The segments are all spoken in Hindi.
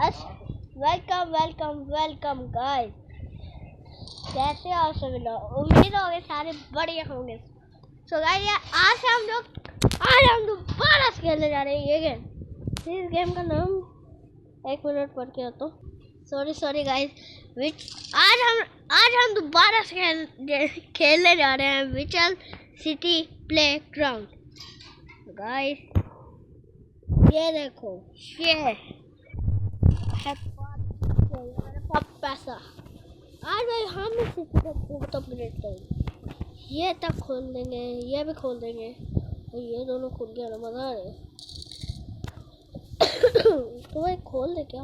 अस वेलकम वेलकम वेलकम गाइस। कैसे हो आप सभी लोग? उम्मीद होगी सारे बढ़िया होंगे। सो गाइस आज हम दोबारा खेलने जा रहे हैं ये गेम। इस गेम का नाम एक मिनट पढ़ के तो सॉरी गाइस। आज हम दोबारा खेलने जा रहे हैं विचल सिटी प्लेग्राउंड। गाइस ये देखो, ये है मेरे पास पैसा। आज भाई हम इस सिटी को बहुत अपग्रेड करेंगे। ये तक खोल देंगे, ये भी खोल देंगे और ये दोनों खुल गया ना, मजा आ रहा है। तो भाई खोल दे क्या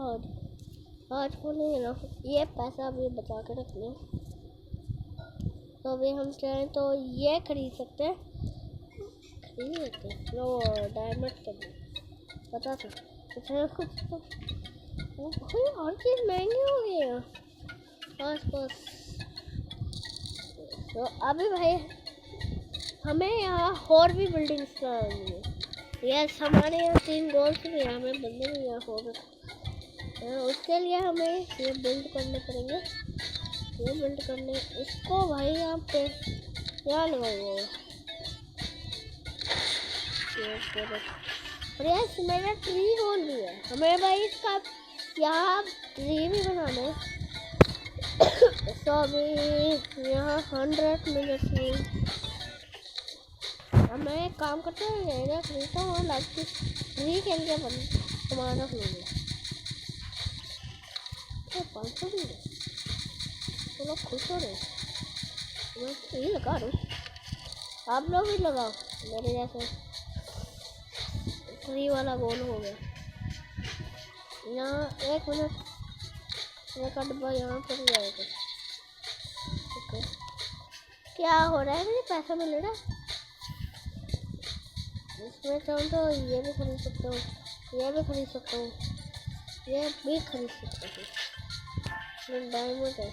आज खोलेंगे ना। ये पैसा अभी बचा के रख लें। तो अभी हम चाहें तो ये खरीद सकते हैं, खरीद लेते हैं। लो डायमंड कर पता था कुछ तो भाई हर चीज़ महंगी हो गई है बस। तो अभी भाई हमें यहाँ और भी बिल्डिंग्स करानी है। यस, हमारे यहाँ 3 गोल्स भी हैं, हमें बंदे भी यहाँ हो। उसके लिए हमें ये बिल्ड करने पड़ेंगे। ये बिल्ड करने इसको भाई यहाँ पे क्या लगाऊंगा। यस, मैंने ट्री बोल दिया। हमें भाई इसका यहाँ ट्री भी बनाना है। तो अभी यहाँ 100 मिनट में हमें एक काम करते हैं, खरीदता हूँ लाइक ट्री खेल के कमाना खुलेंगे। तो 500 भी है, तो लोग खुश हो रहे। मैं यही लगा रहा हूँ, आप लोग भी लगाओ मेरे जैसे। ट्री वाला गोल हो गया। यहाँ 1 मिनट का डब्बा यहाँ पर जाएगा। ओके, क्या हो रहा है? मुझे पैसा मिल रहा है इसमें। चाहूँ तो ये भी खरीद सकता हूँ, ये भी खरीद सकता हूँ, ये भी खरीद सकता हूँ। डायमंड है,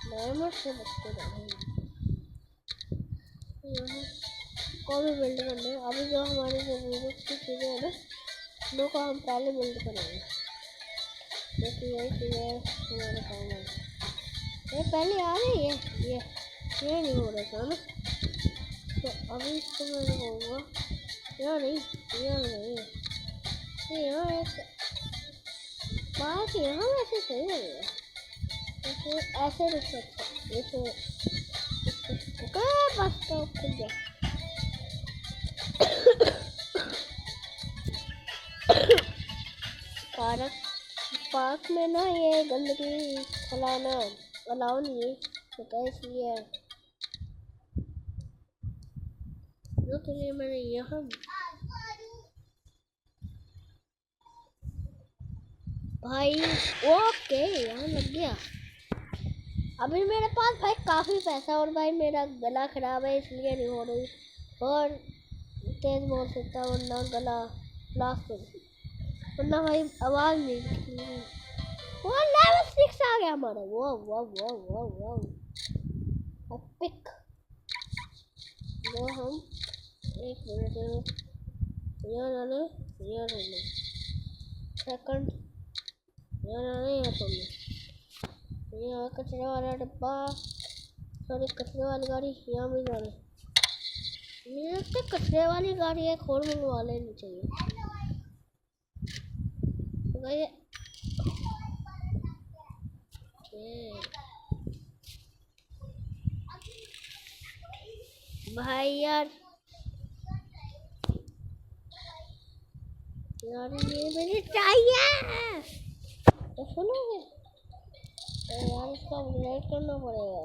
डायमंड से बचते रहेंगे। यहाँ को भी बिल्ड करना है। अभी जो हमारी ज़रूरत की चीज़ें हैं ना, दो को हम पहले बिल्ड करेंगे, क्योंकि यही चीज़ें हमारे काम है। ये पहले आ रही है, ये नहीं हो रहा था ना, तो अभी इसको मैं लगाऊंगा। यहाँ नहीं, यहाँ एक बात यहाँ वैसे सही लगेगा। ऐसे रख सकते हैं, बस तो खुल गया। पार्क में ना ये गंदगी फैलाना अलाउ नहीं है, तो इसलिए तो ये मैंने यहाँ भाई ओके यहाँ लग गया। अभी मेरे पास भाई काफ़ी पैसा, और भाई मेरा गला खराब है इसलिए नहीं हो रही, और तेज बोल सकता हूँ वरना गला ब्लास्ट हो गई, वरना भाई आवाज़ नहीं। वो लेवल 6 आ गया हमारा। वो पिक वो हम 1 मिनट यहाँ सेकंड यहाँ कचरे वाला डब्बा, सॉरी कचरे वाली गाड़ी यहाँ भी जाना। मुझे लगता है कचरे वाली गाड़ी एक और मंगवा लेनी चाहिए। भाई यार ये मुझे चाहिए, तो सुनोगे तो यार इसको अपग्रेड करना पड़ेगा।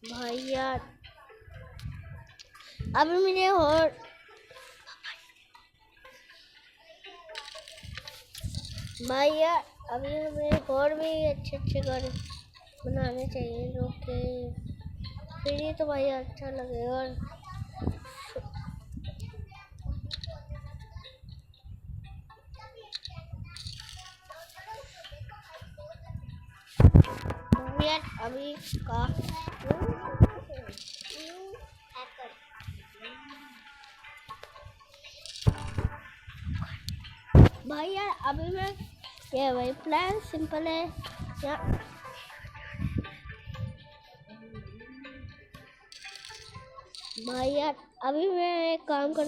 भाई यार अभी मुझे और भाई यार अभी हमें और भी अच्छे घर बनाने चाहिए, जो कि फिर ये तो भाई अच्छा लगेगा। यार अभी का भाई यार अभी मैं ये भाई प्लान सिंपल है या भाई यार अभी मैं एक काम कर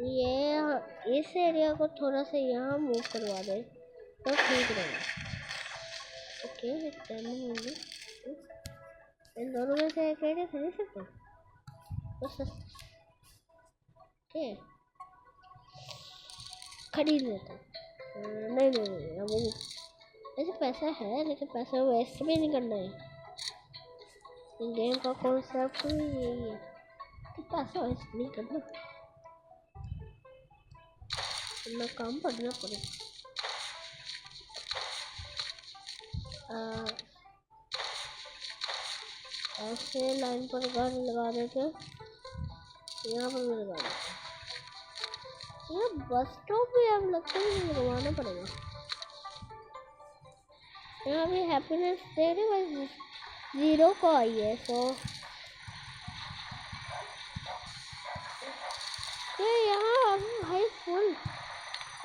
ये इस एरिया को थोड़ा सा यहाँ मूव करवा दे तो ठीक रहेगा। ओके इन दोनों में से एक एरिया खरीद सकते हो ओके खरीद लेता नहीं अभी ऐसे पैसा है लेकिन पैसा वेस्ट भी नहीं करना है। गेम का कॉन्सेप्ट यही है कि पैसा वेस्ट नहीं करना, अपना काम पढ़ना पड़ेगा। ऐसे लाइन पर गाड़ी लगा देते, यहाँ पर भी लगा देते। ये बस स्टॉप भी अब लगता है लगवाना पड़ेगा। यहाँ भी हैप्पीनेस दे रहे भाई 0 को आई है तो ये यहाँ भाई फुल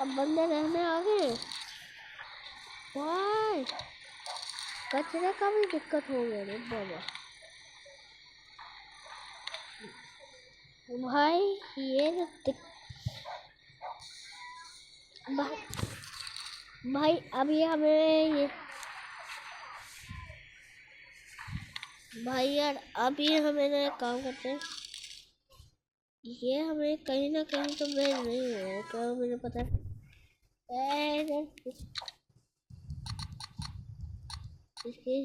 अब बंदे रहने आ गए। भाई कचरे का भी दिक्कत हो गया रे बाबा। भाई ये भाई अभी हमें ये भाई यार अभी हमें ना काम करते हैं, ये हमें कहीं ना कहीं तो भेज नहीं है क्या मुझे पता है। इसकी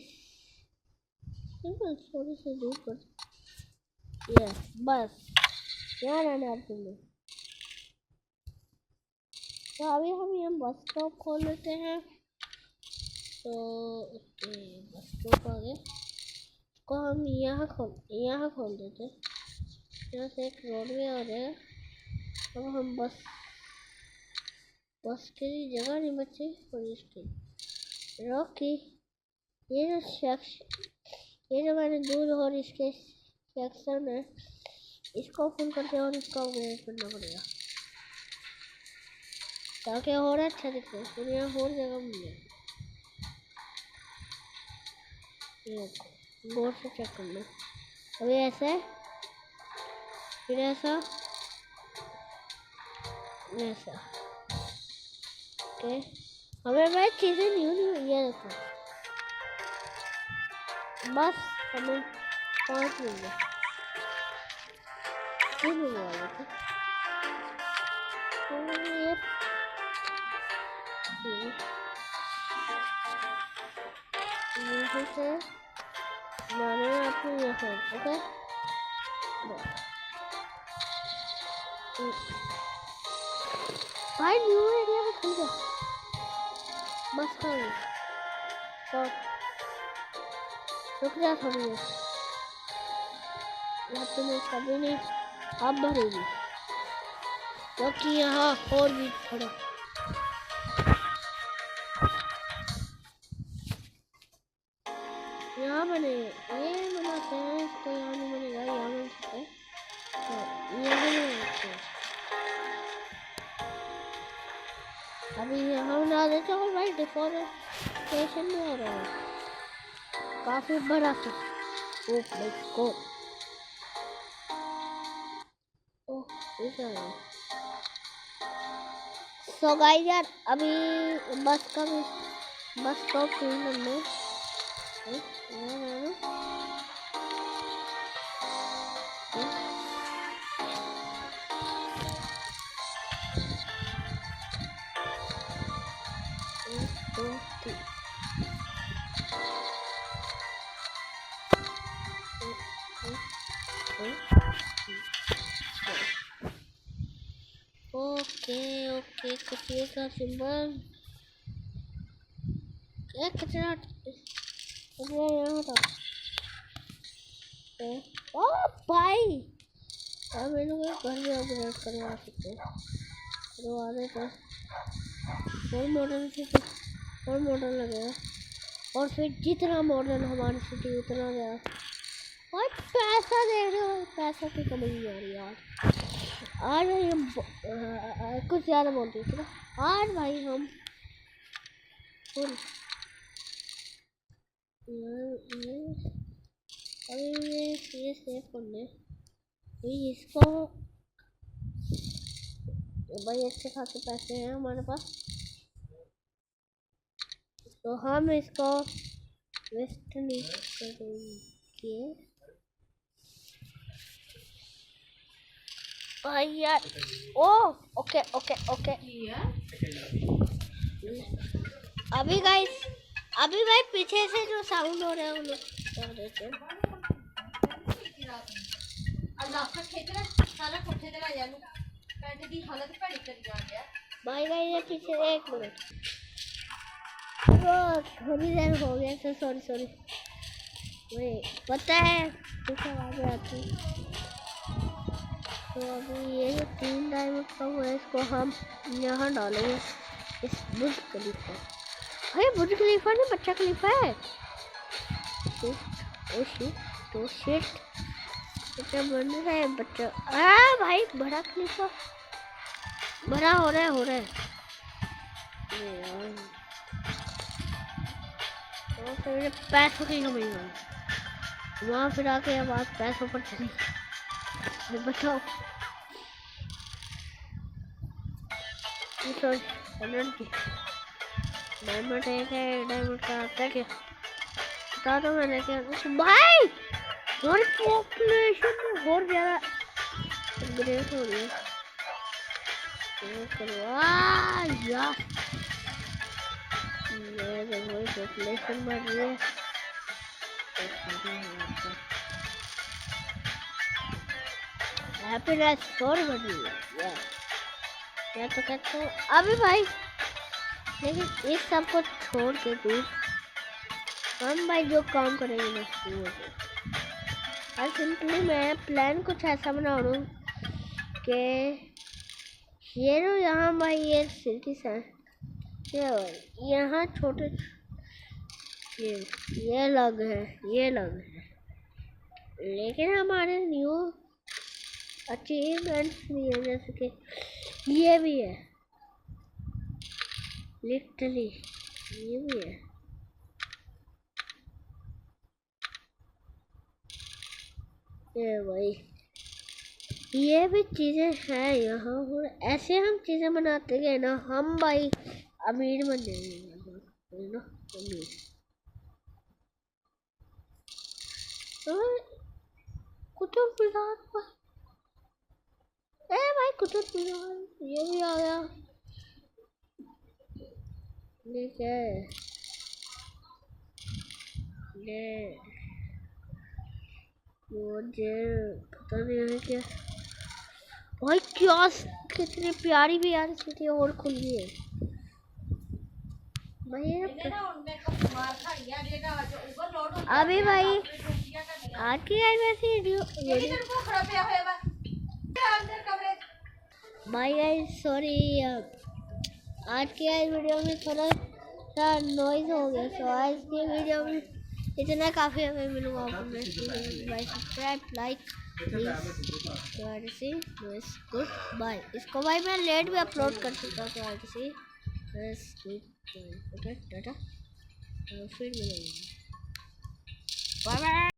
थोड़ी सी दूर पर ये बस यहाँ रहना है तुम्हें। तो अभी हम यहाँ बस स्टॉप खोल लेते हैं। तो ओके बस स्टॉप आ गया को हम यहाँ खोल देते हैं। यहाँ से एक रोडवे आ रहा है। अब हम बस के लिए जगह नहीं बची और इसकी रॉकी ये जो मैंने दूध और इसके सेक्शन है इसको फुल करते और इसका अपग्रेड करना पड़ेगा ताकि और अच्छा दिखे। फिर यहाँ और जगह मिले गौर से चेक कर लो। अभी ऐसा है फिर ऐसा ऐसा ओके हमें भाई चीज़ें नहीं ये देखो बस हमें 5 मिल गए फिर हुआ था ये से मैंने आपको ये ओके भाई न्यू एरिया में खुल गया बस का तो रुक जा थोड़ी देर यहाँ पे मैं कभी नहीं आप भरेगी क्योंकि यहाँ और भी खड़ा यहाँ बने ये बनाते हैं इसको यहाँ नहीं बनेगा यहाँ बन सकते हैं तो ये भी अभी यहाँ बना देते हो भाई डिफॉरेस्टेशन में हो रहा है काफी बड़ा सा सो गाइस यार अभी बस स्टॉप चेंज करना ओके कचरे का सिंबल क्या कचरा यहाँ था ओ भाई अब मैं लोग घर में अपग्रेड करवा सकते हैं करवा देते और मॉडल लगेगा और फिर जितना मॉडल हमारी सिटी उतना गया भाई पैसा दे रहे हो, पैसा की कमी नहीं आ रही यार। आज भाई हम कुछ ज़्यादा बोलते थे ना। आज भाई हम अभी ये सेव करने इसको भाई अच्छे खासे पैसे हैं हमारे पास, तो हम इसको वेस्ट नहीं करेंगे भाई यार। ओ ओके ओके ओके अभी गाइस, अभी भाई पीछे से जो साउंड हो रहा है उन्हें कर देते हैं। भाई गाइस ये पीछे एक मिनट, वो थोड़ी देर हो गया तो सॉरी सॉरी वही पता है कुछ आवाज़ आती। तो अभी ये जो 3 डायमंड का हुआ है इसको हम यहाँ डालेंगे इस बुर्ज खलीफा। भाई बुर्ज खलीफा नहीं बच्चा खलीफा है। ओ शिट बच्चा बन रहा है बच्चा। भाई बड़ा खलीफा बड़ा हो रहा है यार। तो फिर पैसों की कमी है वहाँ फिर आके आवाज़ पैसों पर चली। बताओ डायमंड है डायमंड का आता क्या बता दो मैंने क्या भाई। हमारी पॉपुलेशन में और ज़्यादा ग्रेट हो रही है यार। मेरे पॉपुलेशन बढ़ रही है हैप्पीनेस और बढ़ रही है यार। तो कहते हो अभी भाई, लेकिन इस सब को छोड़ के भी हम भाई जो काम करेंगे ना वो और सिंपली मैं प्लान कुछ ऐसा बना रहा हूँ कि ये जो यहाँ भाई ये सिटी है यहाँ छोटे ये लग है लेकिन हमारे न्यू अचीवमेंट्स भी है जैसे कि ये भी है लिटरली ये भी है। ये भाई ये भी चीजें हैं यहाँ और ऐसे हम चीजें बनाते गए ना हम भाई अमीर बन जाएंगे ना अमीर। तो कुतुब मीनार भाई कुतुब मीनार ये भी आ गया। ये क्या है ये मुझे पता नहीं है क्या भाई। क्या कितनी प्यारी सिटी और खुल गई है भाई। अभी भाई आज की वैसे भाई सॉरी आज की वीडियो में थोड़ा सा नॉइज हो गया। तो आज की वीडियो में इतना काफ़ी हमें मिलूंगा आपको नेक्स्ट वीडियो में। Subscribe like please good bye. इसको भाई मैं लेट भी अपलोड कर सकता हूँ तो टाटा फिर मिलेंगे।